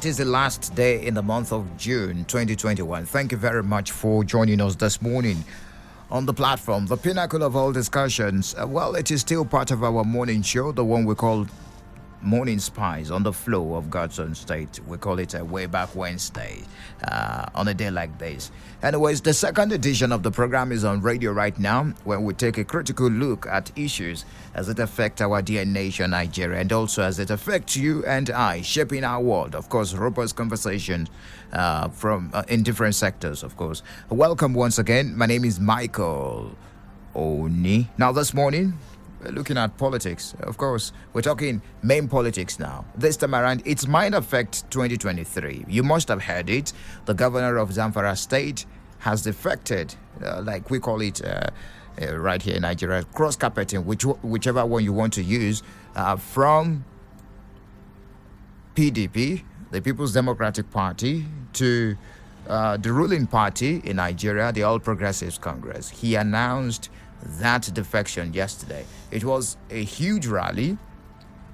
It is the last day in the month of June 2021. Thank you very much for joining us this morning on the platform, the pinnacle of all discussions. Well, it is still part of our morning show, the one we call Morning Spies on the flow of God's own state. We call it a Way Back Wednesday on a day like this. Anyways, the second edition of the program is on radio right now, where we take a critical look at issues as it affects our dear nation, Nigeria, and also as it affects you and I, shaping our world. Of course, robust conversations from in different sectors, of course. Welcome once again. My name is Michael Oni. Now, this morning, looking at politics, of course, we're talking main politics now. This time around, it might affect 2023. You must have heard it. The governor of Zamfara State has defected, like we call it right here in Nigeria, cross-carpeting, whichever one you want to use, from PDP, the People's Democratic Party, to the ruling party in Nigeria, the All Progressives Congress. He announced that defection yesterday. It was a huge rally.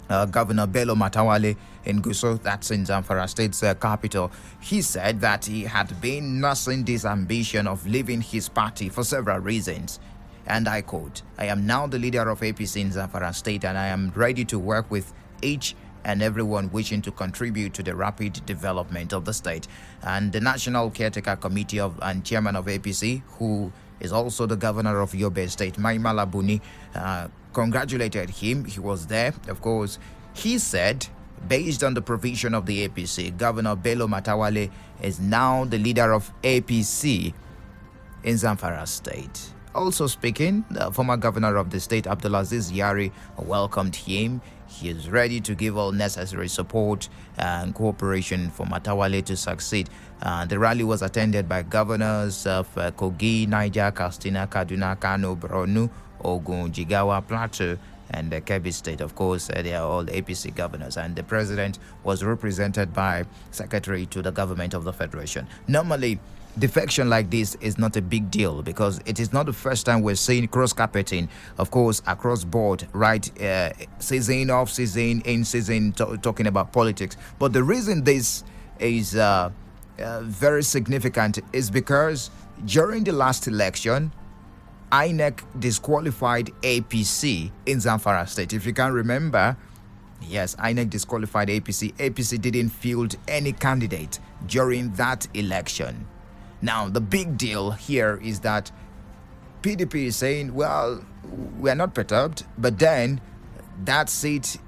Governor Bello Matawale in Gusau, that's in Zamfara State's capital, he said that he had been nursing this ambition of leaving his party for several reasons. And I quote, "I am now the leader of APC in Zamfara State, and I am ready to work with each and everyone wishing to contribute to the rapid development of the state." And the National Caretaker Committee and chairman of APC, who is also the governor of Yobe State, Maimala Buni, congratulated him. He was there. Of course, he said, based on the provision of the APC, Governor Bello Matawale is now the leader of APC in Zamfara State. Also speaking, the former governor of the state, Abdulaziz Yari, welcomed him. He is ready to give all necessary support and cooperation for Matawale to succeed. The rally was attended by governors of Kogi, Niger, Katsina, Kaduna, Kano, Borno, Ogun, Jigawa, Plateau, and Kebbi State. Of course, they are all APC governors, and the president was represented by secretary to the government of the federation. Normally, defection like this is not a big deal because it is not the first time we're seeing cross-carpeting, of course, across board, right? Season, off season, in season, talking about politics. But the reason this is very significant is because during the last election, INEC disqualified APC in Zamfara State. If you can remember, yes, INEC disqualified APC. APC didn't field any candidate during that election. Now, the big deal here is that PDP is saying, well, we're not perturbed, but then that seat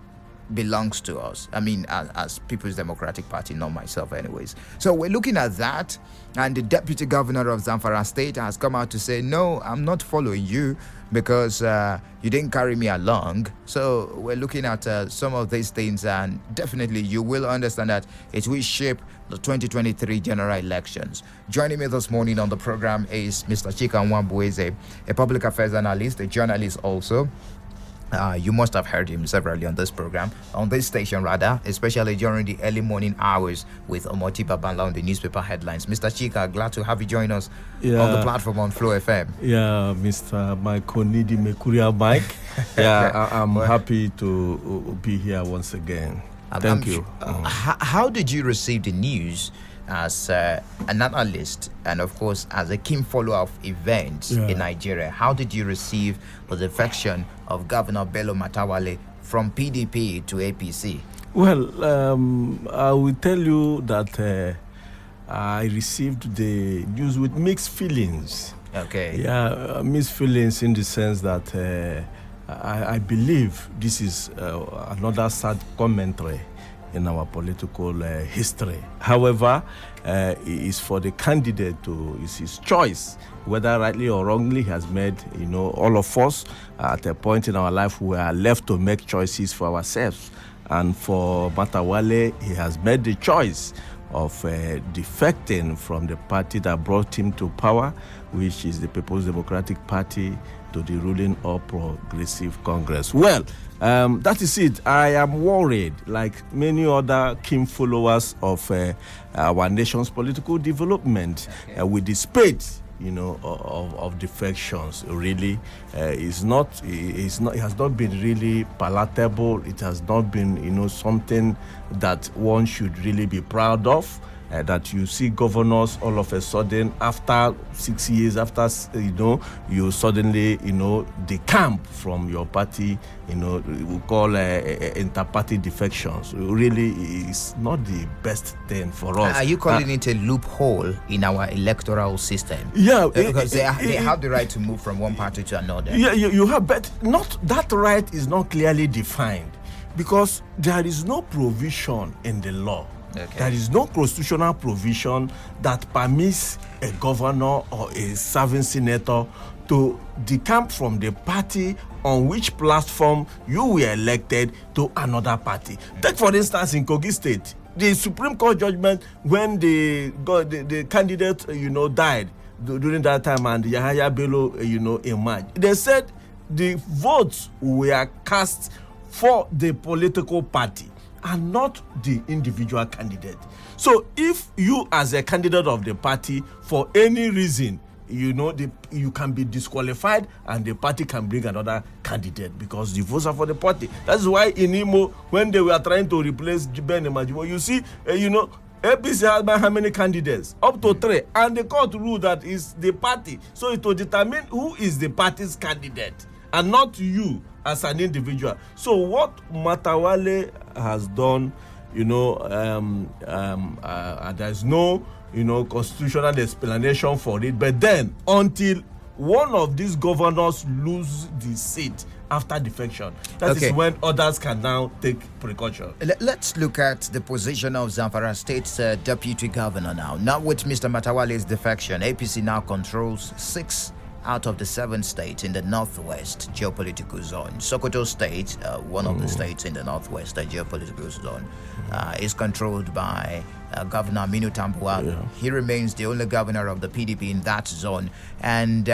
belongs to us. I mean, as People's Democratic Party, not myself anyways. So we're looking at that, and the deputy governor of Zamfara State has come out to say, no, I'm not following you because you didn't carry me along. So we're looking at some of these things, and definitely you will understand that it will shape the 2023 general elections. Joining me this morning on the program is Mr. Chika Nwambueze, a public affairs analyst, a journalist also. You must have heard him severally on this program, on this station rather, especially during the early morning hours with Omoti Babanla on the newspaper headlines. Mr. Chika, glad to have you join us on the platform on Flow FM. Yeah, Mr. Michael Nidi Mekuria Mike. Yeah, I'm happy to be here once again. Thank you. How did you receive the news as an analyst and, of course, as a keen follower of events in Nigeria? How did you receive the defection of Governor Bello Matawale from PDP to APC? Well, I will tell you that I received the news with mixed feelings. Okay. Yeah, mixed feelings in the sense that I believe this is another sad commentary in our political history. However, it is for the candidate it's his choice, whether rightly or wrongly. He has made, all of us at a point in our life we are left to make choices for ourselves. And for Matawale, he has made the choice of defecting from the party that brought him to power, which is the People's Democratic Party, to the ruling All Progressive Congress. Well, that is it. I am worried, like many other keen followers of our nation's political development, with the spate of defections really it has not been really palatable. It has not been, something that one should really be proud of. That you see governors all of a sudden after 6 years, you suddenly, decamp from your party, we call inter-party defections. Really, it's not the best thing for us. Are you calling it a loophole in our electoral system? Yeah. Because they have the right to move from one party to another. Yeah, you have, but that right is not clearly defined because there is no provision in the law. Okay. There is no constitutional provision that permits a governor or a serving senator to decamp from the party on which platform you were elected to another party. Take, for instance, in Kogi State, the Supreme Court judgment when the candidate, died during that time and Yahaya Bello, emerged. They said the votes were cast for the political party and not the individual candidate. So if you as a candidate of the party, for any reason, you can be disqualified and the party can bring another candidate because the votes are for the party. That's why in Imo, when they were trying to replace Ben Emajiwo, you see, APC has how many candidates? Up to 3. And the court ruled that is the party. So it will determine who is the party's candidate and not you as an individual. So what Matawale has done, there's no, constitutional explanation for it. But then, until one of these governors lose the seat after defection, that is when others can now take precaution. Let's look at the position of Zamfara State's deputy governor now. Now with Mr. Matawale's defection, APC now controls 6 out of the 7 states in the northwest geopolitical zone. Sokoto State, one of the states in the northwest geopolitical zone, is controlled by Governor Aminu Tambuwal. Yeah. He remains the only governor of the PDP in that zone. And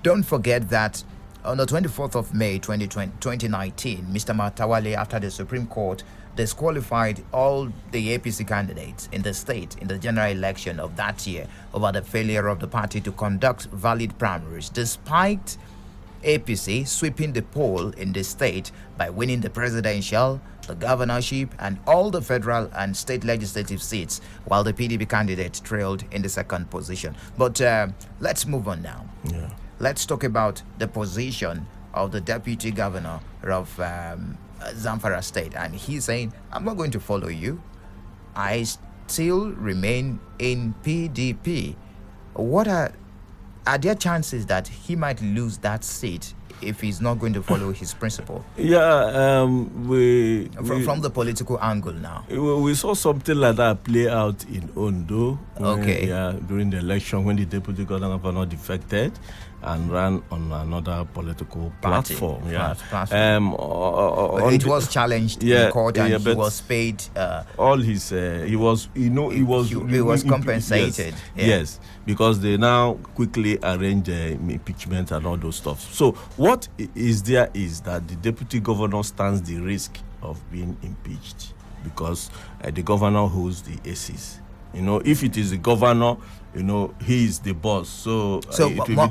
don't forget that on the 24th of May 2019, Mr. Matawale, after the Supreme Court disqualified all the APC candidates in the state in the general election of that year over the failure of the party to conduct valid primaries, despite APC sweeping the poll in the state by winning the presidential, the governorship, and all the federal and state legislative seats, while the PDP candidate trailed in the second position. But let's move on now. Yeah. Let's talk about the position of the deputy governor of Zamfara State, and he's saying, I'm not going to follow you. I still remain in PDP. What are there chances that he might lose that seat if he's not going to follow his principle? Yeah, from the political angle now. We saw something like that play out in Ondo. During the election when the deputy governor defected and ran on another political platform. It was challenged in court, and he was paid. All his he was compensated. Yes, because they now quickly arrange impeachment and all those stuff. So what is there is that the deputy governor stands the risk of being impeached because the governor holds the aces. If it is the governor, he is the boss. So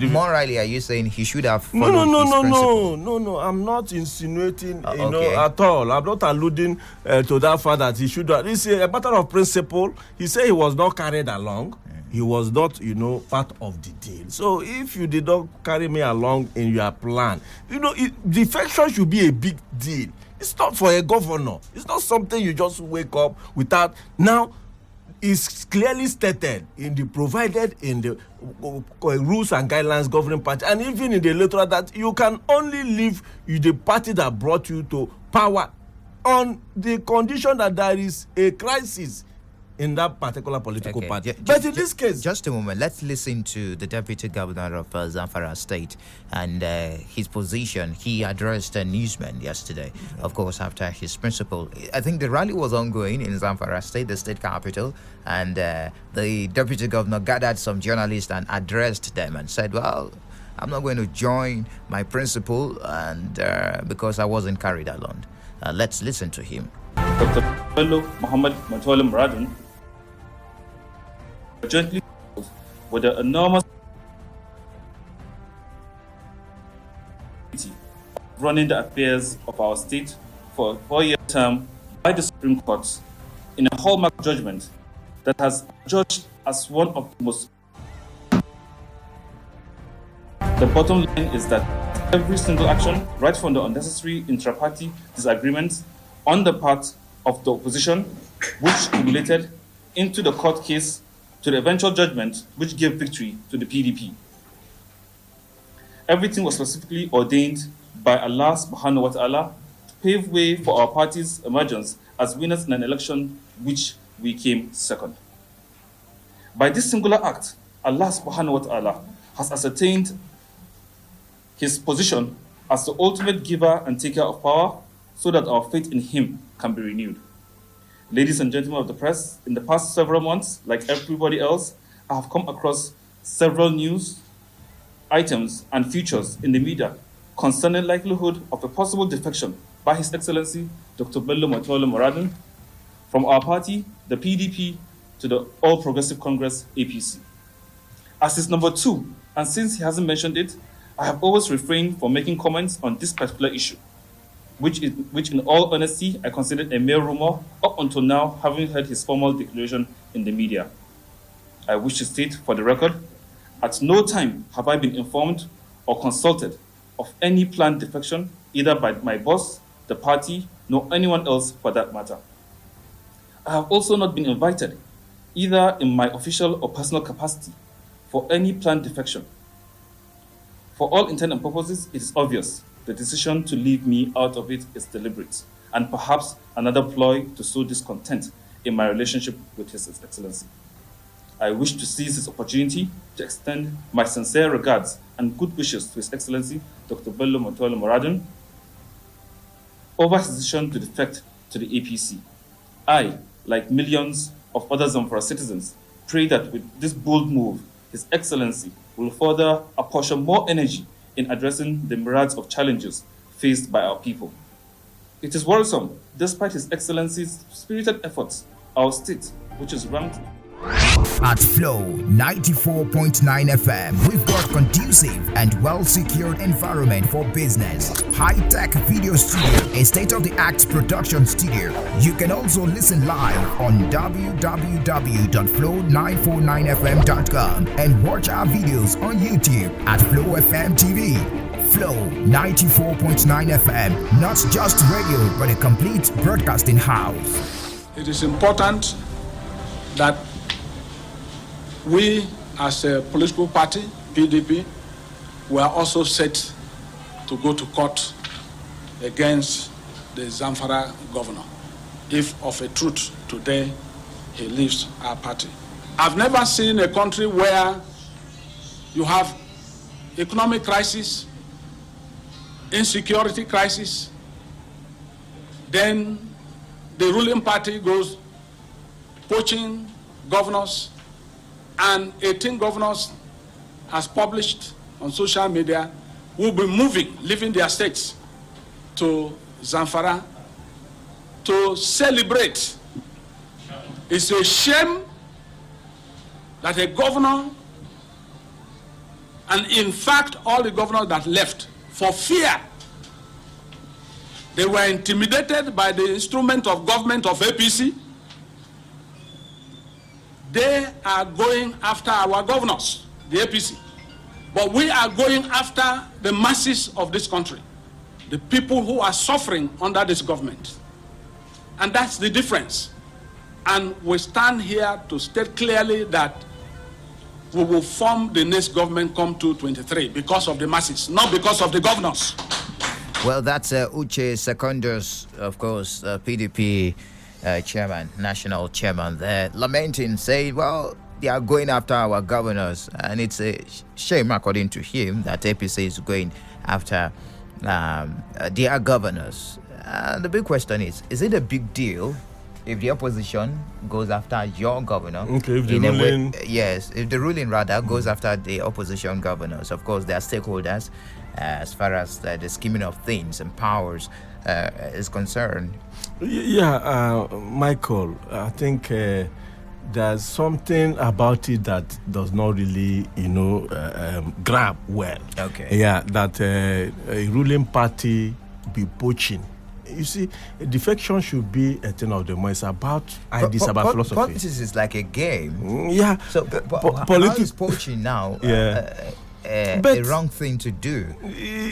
morally, are you saying he should have followed his principle? No. I'm not insinuating, at all. I'm not alluding to that fact that he should have. It's a matter of principle. He said he was not carried along. He was not, part of the deal. So if you did not carry me along in your plan, defection should be a big deal. It's not for a governor. It's not something you just wake up without. Now, it's clearly stated in the rules and guidelines governing party, and even in the electoral, that you can only leave the party that brought you to power on the condition that there is a crisis in that particular political party. But in this case... Just a moment. Let's listen to the Deputy Governor of Zamfara State and his position. He addressed newsmen yesterday, of course, after his principle. I think the rally was ongoing in Zamfara State, the state capital, and the Deputy Governor gathered some journalists and addressed them and said, well, I'm not going to join my principle and because I wasn't carried along. Let's listen to him. Dr. Bello Muhammad Matawale Muradun jointly with the enormous running the affairs of our state for a 4-year term by the Supreme Court in a hallmark judgment that has judged as one of the most. The bottom line is that every single action, right from the unnecessary intra-party disagreements on the part of the opposition, which accumulated into the court case, to the eventual judgment which gave victory to the PDP. Everything was specifically ordained by Allah subhanahu wa ta'ala to pave way for our party's emergence as winners in an election which we came second. By this singular act, Allah subhanahu wa ta'ala has ascertained his position as the ultimate giver and taker of power so that our faith in him can be renewed. Ladies and gentlemen of the press, in the past several months, like everybody else, I have come across several news items and features in the media concerning likelihood of a possible defection by His Excellency Dr. Bello Matola Moradin from our party, the PDP, to the All Progressive Congress, APC. As his number 2, and since he hasn't mentioned it, I have always refrained from making comments on this particular issue, which in all honesty, I considered a mere rumor up until now, having heard his formal declaration in the media. I wish to state for the record, at no time have I been informed or consulted of any planned defection, either by my boss, the party, nor anyone else for that matter. I have also not been invited, either in my official or personal capacity, for any planned defection. For all intent and purposes, it is obvious the decision to leave me out of it is deliberate, and perhaps another ploy to sow discontent in my relationship with His Excellency. I wish to seize this opportunity to extend my sincere regards and good wishes to His Excellency Dr. Bello Matola Moradin over his decision to defect to the APC. I, like millions of other Zamfara citizens, pray that with this bold move, His Excellency will further apportion more energy in addressing the myriads of challenges faced by our people. It is worrisome, despite His Excellency's spirited efforts, our state, which is ranked at Flow 94.9 FM, we've got conducive and well-secured environment for business. High-tech video studio, a state-of-the-art production studio. You can also listen live on www.flow949fm.com and watch our videos on YouTube at Flow FM TV. Flow 94.9 FM, not just radio, but a complete broadcasting house. It is important that we, as a political party, PDP, were also set to go to court against the Zamfara governor. If of a truth today he leaves our party. I've never seen a country where you have economic crisis, insecurity crisis, then the ruling party goes poaching governors, and 18 governors has published on social media will be moving, leaving their states to Zamfara to celebrate. It's a shame that a governor, and in fact all the governors that left for fear, they were intimidated by the instrument of government of APC. They are going after our governors, the APC. But we are going after the masses of this country, the people who are suffering under this government. And that's the difference. And we stand here to state clearly that we will form the next government come 2023 because of the masses, not because of the governors. Well, that's Uche Secondus, of course, PDP chairman, national chairman there, lamenting, saying, well, they are going after our governors. And it's a shame, according to him, that APC is going after their governors. The big question is it a big deal if the opposition goes after your governor? Okay, if the ruling... Yes, if the ruling rather goes after the opposition governors. Of course, they are stakeholders as far as the scheming of things and powers is concerned. Yeah, Michael, I think there's something about it that does not really, grab well. Okay. Yeah, that a ruling party be poaching. You see, defection should be a thing of the moment. It's about ideas, about philosophy. Politics is like a game. Yeah. So, how is poaching now a wrong thing to do,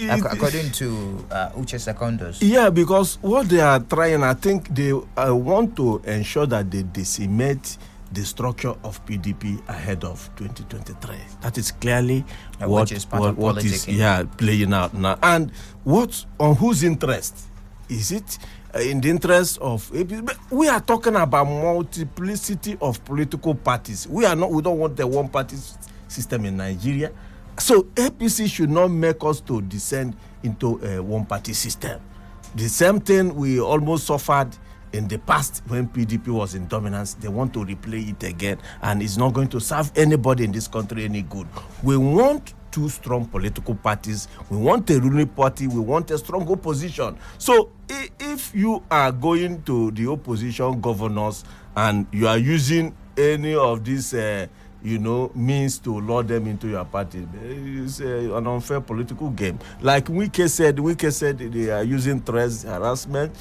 according to Uche Secondos? Yeah, because what they are trying, I think they want to ensure that they decimate the structure of PDP ahead of 2023. That is clearly what is playing out now. And on whose interest? Is it in the interest of APC? We are talking about multiplicity of political parties. We don't want a one-party system in Nigeria. So APC should not make us to descend into a one-party system. The same thing we almost suffered in the past when PDP was in dominance. They want to replay it again, and it's not going to serve anybody in this country any good. We want two strong political parties. We want a ruling party. We want a strong opposition. So if you are going to the opposition governors and you are using any of these means to lure them into your party, it's an unfair political game. Like Wike said they are using threats, harassment,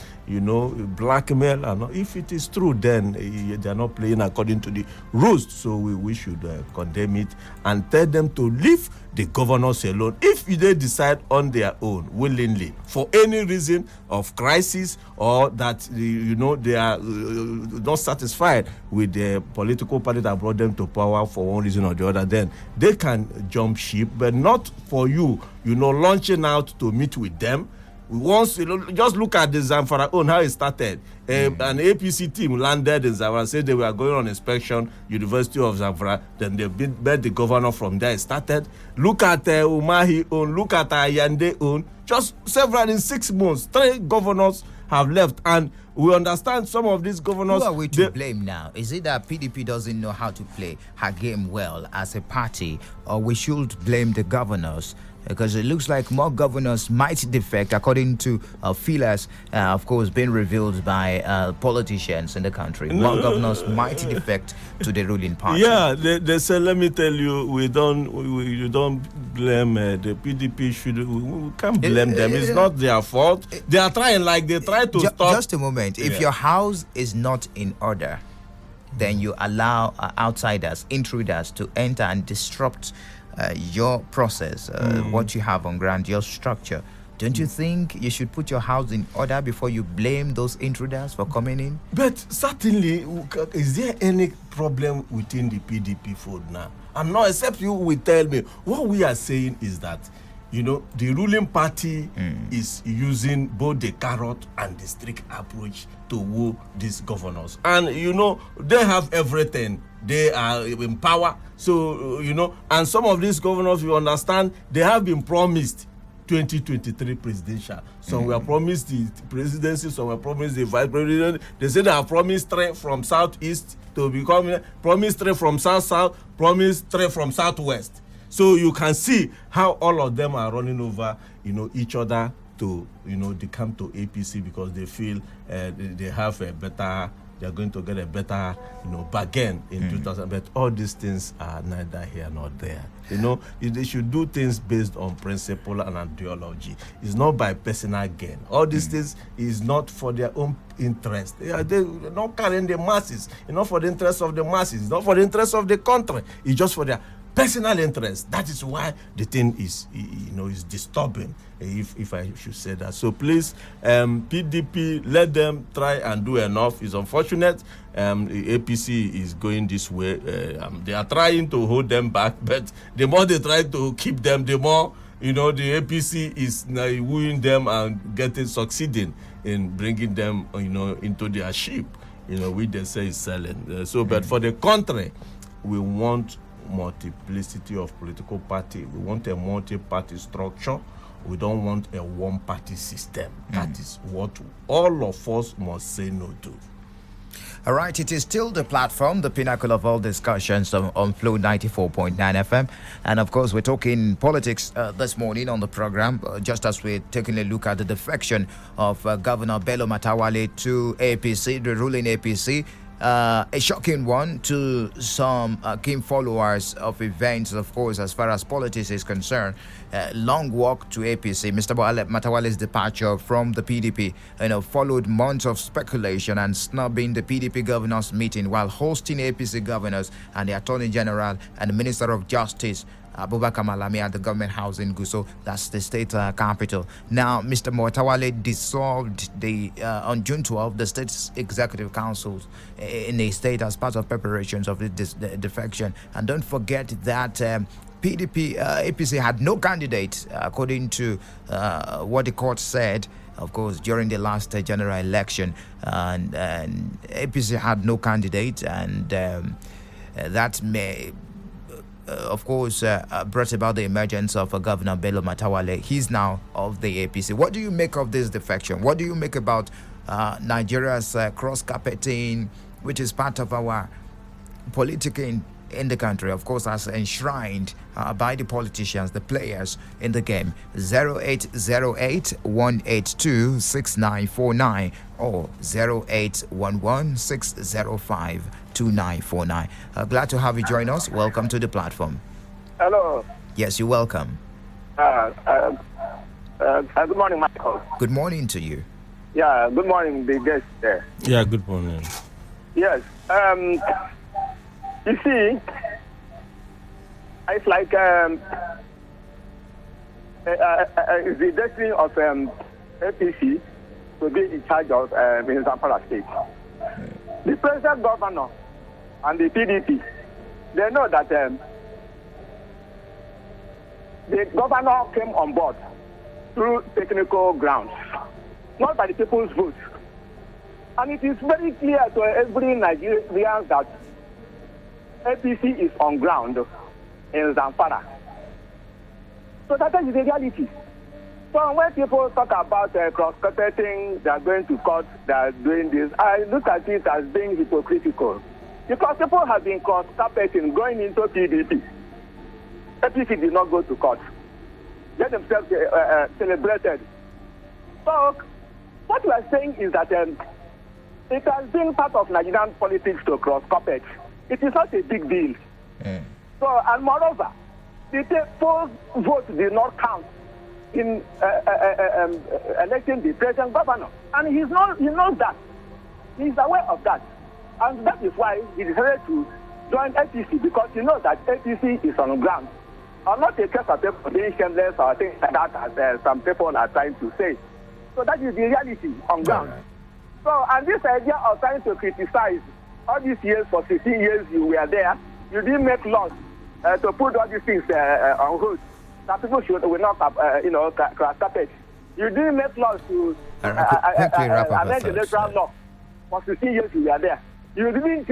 blackmail. And if it is true, then they are not playing according to the rules. So we should condemn it and tell them to leave the governors alone. If they decide on their own, willingly, for any reason of crisis, or that they are not satisfied with the political party that brought them to power for one reason or the other, then they can jump ship, but not for you, launching out to meet with them. Once just look at the Zamfara own, how it started. An APC team landed in Zamfara, said they were going on inspection, University of Zamfara. Then they met the governor from there. It started. Look at Umahi own, look at Ayande own. Just several in 6 months, 3 governors have left, and we understand some of these governors. Who are we to blame now? Is it that PDP doesn't know how to play her game well as a party, or we should blame the governors? Because it looks like more governors might defect, according to feelers, of course, being revealed by politicians in the country. More governors might defect to the ruling party. Yeah, they say, let me tell you, you don't blame the PDP. We can't blame them. It's not their fault. They are trying, they try to stop. Just a moment. If your house is not in order, then you allow outsiders, intruders, to enter and disrupt your process, what you have on ground, your structure. Don't you think you should put your house in order before you blame those intruders for coming in? But certainly, is there any problem within the PDP fold now? I'm not, except you will tell me. What we are saying is that, the ruling party is using both the carrot and the stick approach to woo these governors. And, they have everything. They are in power. So, and some of these governors, you understand, they have been promised 2023 presidential. Some were promised the presidency, some were promised the vice president. They said they have promised 3 from southeast to become, promised 3 from south, promised 3 from southwest. So you can see how all of them are running over, each other to, they come to APC because they feel they have a better, they're going to get a better, bargain in 2000. But all these things are neither here nor there. They should do things based on principle and ideology. It's not by personal gain. All these things is not for their own interest. They're not carrying the masses. It's not for the interest of the masses. It's not for the interest of the country. It's just for their personal interest. That is why the thing is, is disturbing, if I should say that. So please, PDP, let them try and do enough. It's unfortunate. The APC is going this way. They are trying to hold them back, but the more they try to keep them, the more, the APC is wooing them and succeeding in bringing them, into their ship, which they say is selling. But for the country, we want multiplicity of political party. We want a multi-party structure. We don't want a one-party system. That is what all of us must say no to. All right, it is still the platform, the pinnacle of all discussions on Flow 94.9 FM. And of course, we're talking politics this morning on the program, just as we're taking a look at the defection of Governor Bello Matawalle to APC, the ruling APC. a shocking one to some keen followers of events, of course, as far as politics is concerned. Long walk to APC. Mr. Matawale's departure from the PDP, followed months of speculation and snubbing the PDP governors meeting while hosting APC governors and the Attorney General and the Minister of Justice, Abubakar Malami, at the government house in Gusau, that's the state capital. Now, Mr. Matawale dissolved on June 12 the state's executive councils in the state as part of preparations of the defection. And don't forget that APC had no candidate, according to what the court said, of course, during the last general election. And APC had no candidate, and that may... of course, brought about the emergence of Governor Bello Matawale. He's now of the APC. What do you make of this defection? What do you make about Nigeria's cross-carpeting, which is part of our politicking in the country, of course, as enshrined by the politicians, the players in the game? 0808-182-6949 or 0811-605-2949. Glad to have you join us. Welcome to the platform. Hello. Yes, you're welcome. Good morning, Michael. Good morning to you. Yeah, good morning, the guest there. Yeah, good morning. Yes. You see, it's like it's the destiny of APC to be in charge of in Zamfara State. The present governor and the PDP, they know that the governor came on board through technical grounds, not by the people's vote. And it is very clear to every Nigerian that APC is on ground in Zamfara. So that is the reality. So when people talk about cross-carpeting, they are going to court, they are doing this, I look at it as being hypocritical. Because people have been cross-carpeting going into PDP. APC did not go to court. They themselves celebrated. So what we are saying is that it has been part of Nigerian politics to cross-carpet. It is not a big deal. So, and moreover, the people's vote did not count in electing the present governor. And he knows that. He's aware of that. And that is why he decided to join APC, because he knows that APC is on the ground. I'm not a case of people being shameless or things like that, as some people are trying to say. So that is the reality on ground. Right. So, and this idea of trying to criticize all these years, for 15 years you were there, you didn't make laws to put all these things on hold. That people will not, cross-carpet. You didn't make laws to amend the electoral law. For 15 years you were there. You didn't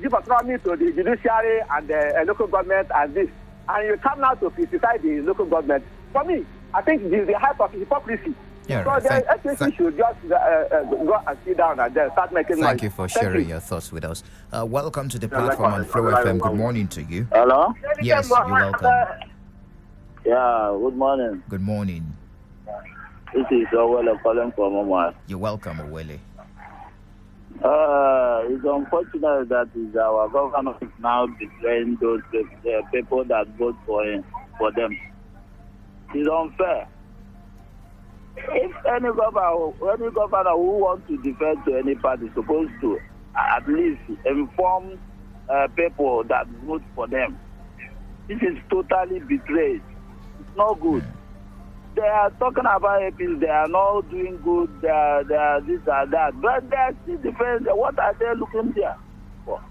give autonomy to the judiciary and the local government and this. And you come now to criticize the local government. For me, I think this is the height of hypocrisy. Yeah, so right. the SAC should just go and sit down and then start making noise. Thank you for sharing your thoughts with us. Welcome to the platform on Flow FM. Good morning to you. Hello? Yes, you're welcome. Yeah, good morning. Good morning. This is Owele calling from Omar. You're welcome, Owele. It's unfortunate that is our government is now betraying those people that vote for them. It's unfair. If any governor who wants to defend to any party is supposed to at least inform people that vote for them. This is totally betrayed. It's not good. They are talking about APs, they are not doing good, they are this and that, but they are still defending. What are they looking there for?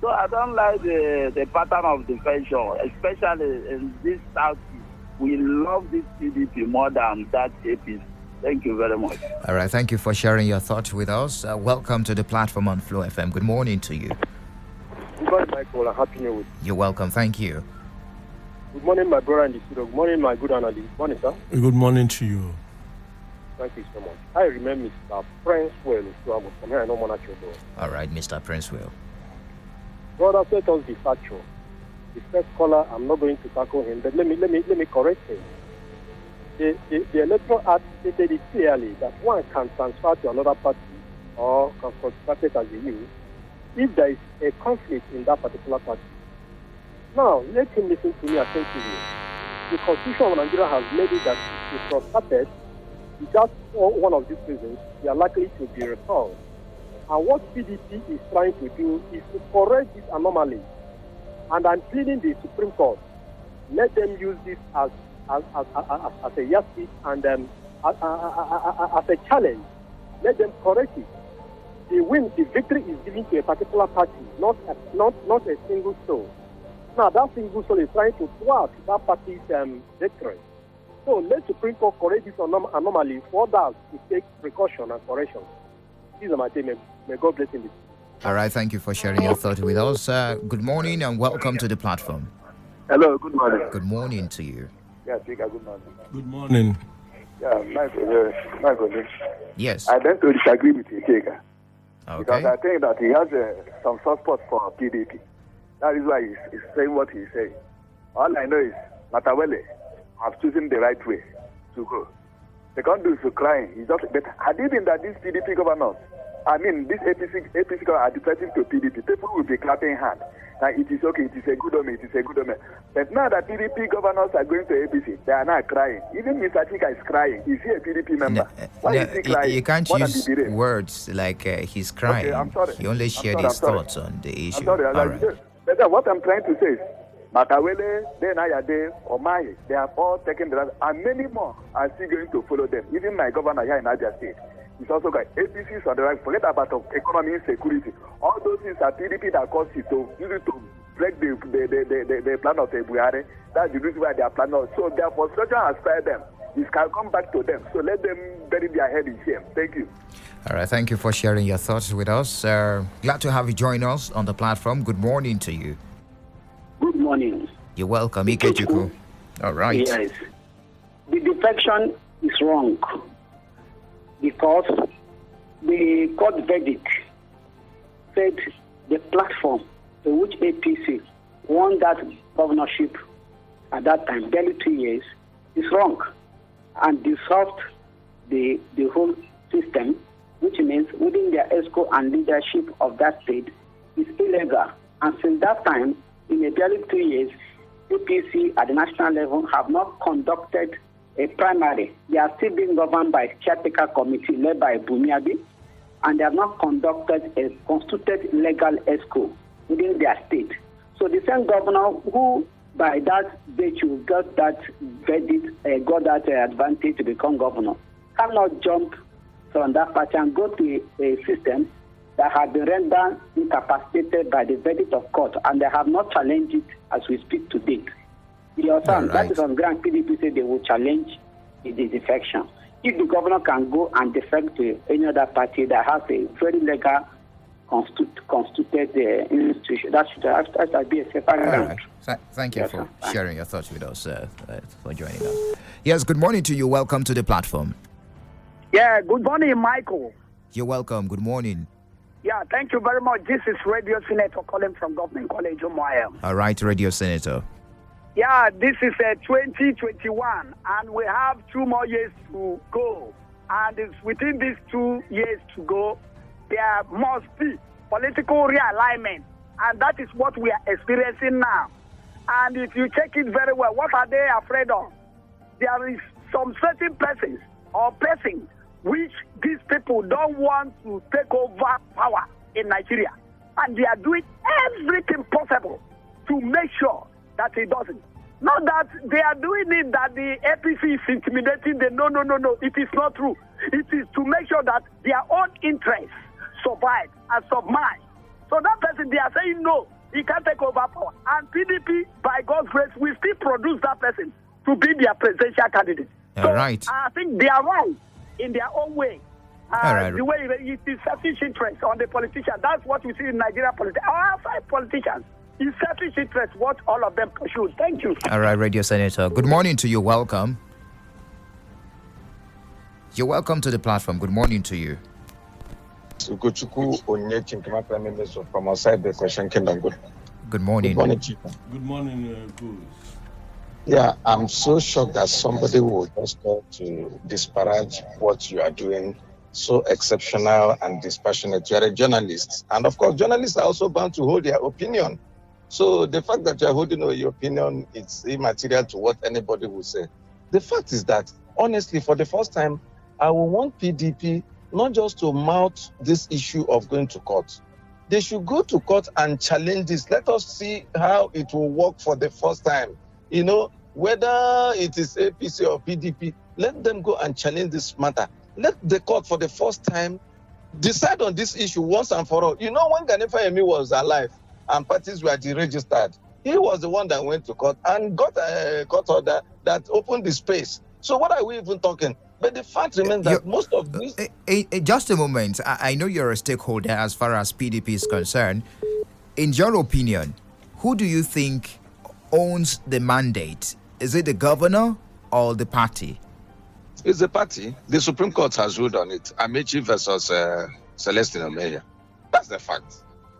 So I don't like the pattern of defension, especially in this South. We love this PDP more than that APs. Thank you very much. All right, thank you for sharing your thoughts with us. Welcome to the platform on Flow FM. Good morning to you. Good morning, Michael. Happy New Year. You're welcome. Thank you. Good morning, my brother in the studio. Good morning, my good analyst. Good morning, sir. Good morning to you. Thank you so much. I remember Mr. Princewell, so I was from here. I know Mona Chodo. All right, Mr. Princewell. Brother, let us be factual. The first caller, I'm not going to tackle him, but let me correct him. The Electoral Act stated it clearly that one can transfer to another party or conservative as you use, if there is a conflict in that particular party. Now, let him listen to me attentively. The Constitution of Nigeria has made it that if it was started without one of these reasons, they are likely to be recalled. And what PDP is trying to do is to correct this anomaly. And I'm pleading the Supreme Court, let them use this as a yardstick and as a challenge. Let them correct it. The victory is given to a particular party, not a single soul. Now that single soul is trying to thwart that party's victory. So let Supreme Court correct this anomaly for others to take precaution and correction. These are my statements. May God bless you. All right, thank you for sharing your thought with us. Good morning and welcome to the platform. Hello, good morning. Good morning to you. Yeah, Speaker, good morning. Good morning. Yeah, Michael. Yes. I tend to disagree with you, Speaker. Okay. Because I think that he has some soft spot for PDP. That is why he's saying what he's saying. All I know is Matawele has chosen the right way to go. The country is crying. He's just, but had it been that these PDP governors, this APC are depressing to PDP, people will be clapping hands. Now it is okay, it is a good omen, it is a good omen. But now that PDP governors are going to APC, they are not crying. Even Mr. Chika is crying. Is he a PDP member? Why is he crying? You can't use words like he's crying. Okay, I'm sorry. He only shared his thoughts on the issue. I'm sorry. All right. But what I'm trying to say is, Matawele, Denayade, Omaye, they have all taken the right, and many more are still going to follow them. Even my governor here in Abia State, he's also got APCs on the right. Forget about economy insecurity. All those things are PDP that caused it to break the plan of Buhari. That's the reason why they are planning. So their frustration has spared them. It can come back to them. So let them bury their head in shame. Thank you. All right, thank you for sharing your thoughts with us. Glad to have you join us on the platform. Good morning to you. Good morning. You're welcome, Ikechuku. All right. Yes. The defection is wrong because the court verdict said the platform to which APC won that governorship at that time, barely 2 years, is wrong and dissolved the whole system, which means within their ESCO and leadership of that state is illegal. And since that time, in a barely 2 years, APC at the national level have not conducted a primary. They are still being governed by a caretaker committee led by Bumiabi, and they have not conducted a constituted legal ESCO within their state. So the same governor who, by that virtue, got that verdict, got that advantage to become governor, cannot jump from that party and go to a system that have been rendered incapacitated by the verdict of court, and they have not challenged it as we speak to date. Right. That is on ground PDP say they will challenge the defection. If the governor can go and defect to any other party that has a very legal constituted institution, that should be a separate ground. Right. Thank you for sharing your thoughts with us, for joining us. Yes, good morning to you. Welcome to the platform. Yeah, good morning, Michael. You're welcome. Good morning. Yeah, thank you very much. This is Radio Senator calling from Government College, Umuahia. All right, Radio Senator. Yeah, this is 2021, and we have 2 more years to go. And it's within these 2 years to go, there must be political realignment. And that is what we are experiencing now. And if you check it very well, what are they afraid of? There is some certain persons or persons which these people don't want to take over power in Nigeria. And they are doing everything possible to make sure that it doesn't. Not that they are doing it that the APC is intimidating them. No. It is not true. It is to make sure that their own interests survive and submerge. So that person, they are saying no, he can't take over power. And PDP, by God's grace, will still produce that person to be their presidential candidate. All right. I think they are right in their own way. The way it is selfish interest on the politician. That's what we see in Nigeria politics. Our outside politicians, it's selfish interest what all of them pursue. Thank you. All right, Radio Senator. Good morning to you. Welcome. You're welcome to the platform. Good morning to you. From outside the question kingdom. Good morning. Good morning, Chief. Good morning, Bruce. Yeah, I'm so shocked that somebody would just go to disparage what you are doing so exceptional and dispassionate. You are a journalist. And of course, journalists are also bound to hold their opinion. So the fact that you are holding your opinion, it's immaterial to what anybody will say. The fact is that, honestly, for the first time, I will want PDP not just to mount this issue of going to court. They should go to court and challenge this. Let us see how it will work for the first time. Whether it is APC or PDP, let them go and challenge this matter. Let the court for the first time decide on this issue once and for all. When Gani Fayemi was alive and parties were deregistered, he was the one that went to court and got a court order that opened the space. So what are we even talking? But the fact remains that most of this... Just a moment. I know you're a stakeholder as far as PDP is concerned. In your opinion, who do you think owns the mandate? Is it the governor or the party? It's the party. The Supreme Court has ruled on it. Amici versus Celestine Omeya. That's the fact.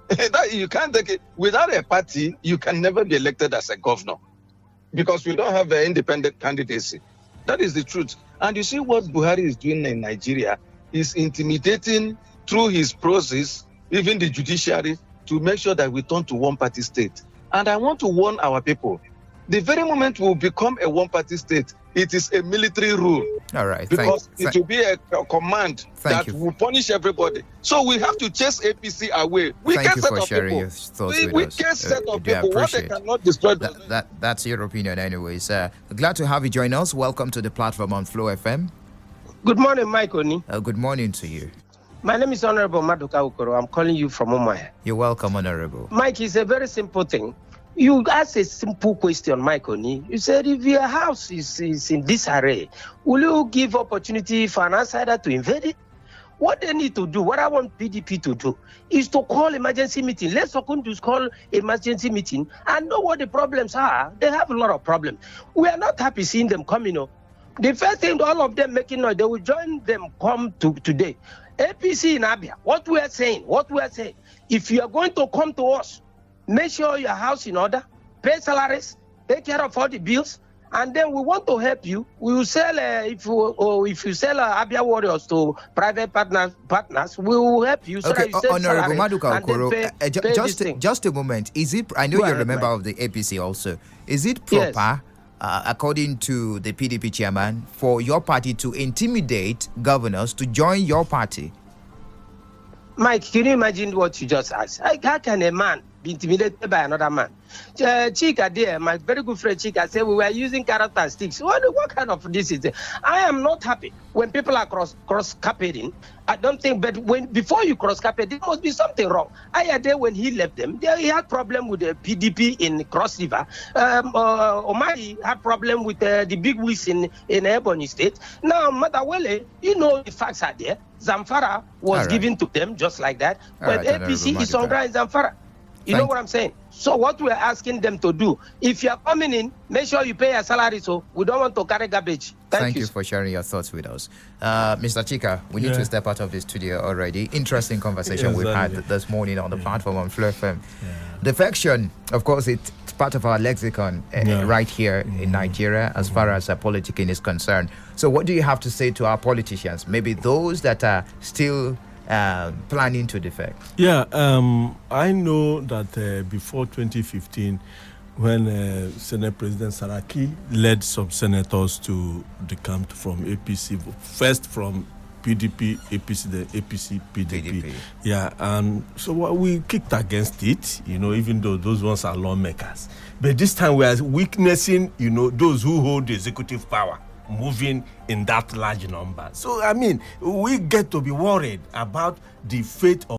That you can't take it. Without a party, you can never be elected as a governor because we don't have an independent candidacy. That is the truth. And you see what Buhari is doing in Nigeria is intimidating through his process, even the judiciary, to make sure that we turn to one-party state. And I want to warn our people, the very moment we will become a one-party state, it is a military rule. All right. Because it will be a command that will punish everybody. So we have to chase APC away. We Thank can't you set for up sharing people. your thoughts with We us. can't set up We do people. What they appreciate cannot destroy. That's your opinion anyways. Glad to have you join us. Welcome to the platform on Flow FM. Good morning, Mike Oni. Good morning to you. My name is Honorable Maduka Ukoro. I'm calling you from Umuahia. You're welcome, Honorable. Mike, it's a very simple thing. You asked a simple question, Mike Oni. You said if your house is in disarray, will you give opportunity for an outsider to invade it? What they need to do, what I want PDP to do, is to call emergency meeting. Let's just call emergency meeting and know what the problems are. They have a lot of problems. We are not happy seeing them coming up. The first thing, all of them making noise, they will join them come to today. APC in Abia, what we are saying, if you are going to come to us, make sure your house in order, pay salaries, take care of all the bills, and then we want to help you. We will sell, if you sell Abia Warriors to private partners, we will help you. So Okay, that you Honorable Maduka Okoro, pay just a moment. Is it? I know you're a member of the APC also. Is it proper, according to the PDP chairman, for your party to intimidate governors to join your party? Mike, can you imagine what you just asked? How can a man be intimidated by another man? Chika there, my very good friend Chika said we were using carrot and sticks. What kind of this is it? I am not happy when people are cross carpeting. I don't think, but before you cross carpet, there must be something wrong. I had there when he left them, he had problem with the PDP in Cross River. Omari had problem with the big wigs in Ebonyi State. Now, Madawele, the facts are there. Zamfara was given to them just like that. But APC is on ground in Zamfara. You know what I'm saying? So what we're asking them to do, if you're coming in, make sure you pay your salary, so we don't want to carry garbage. Thank you for sharing your thoughts with us. Mr. Chika, we need to step out of the studio already. Interesting conversation we've had this morning on the platform on Flow FM. Defection, of course, it's part of our lexicon right here in Nigeria as far as politicking is concerned. So what do you have to say to our politicians, maybe those that are still planning to defect? I know that before 2015, when Senate President Saraki led some senators to the camp from APC, first from PDP, APC, then APC, PDP. And so we kicked against it, even though those ones are lawmakers. But this time we are witnessing, those who hold the executive power moving in that large number. So, we get to be worried about the fate of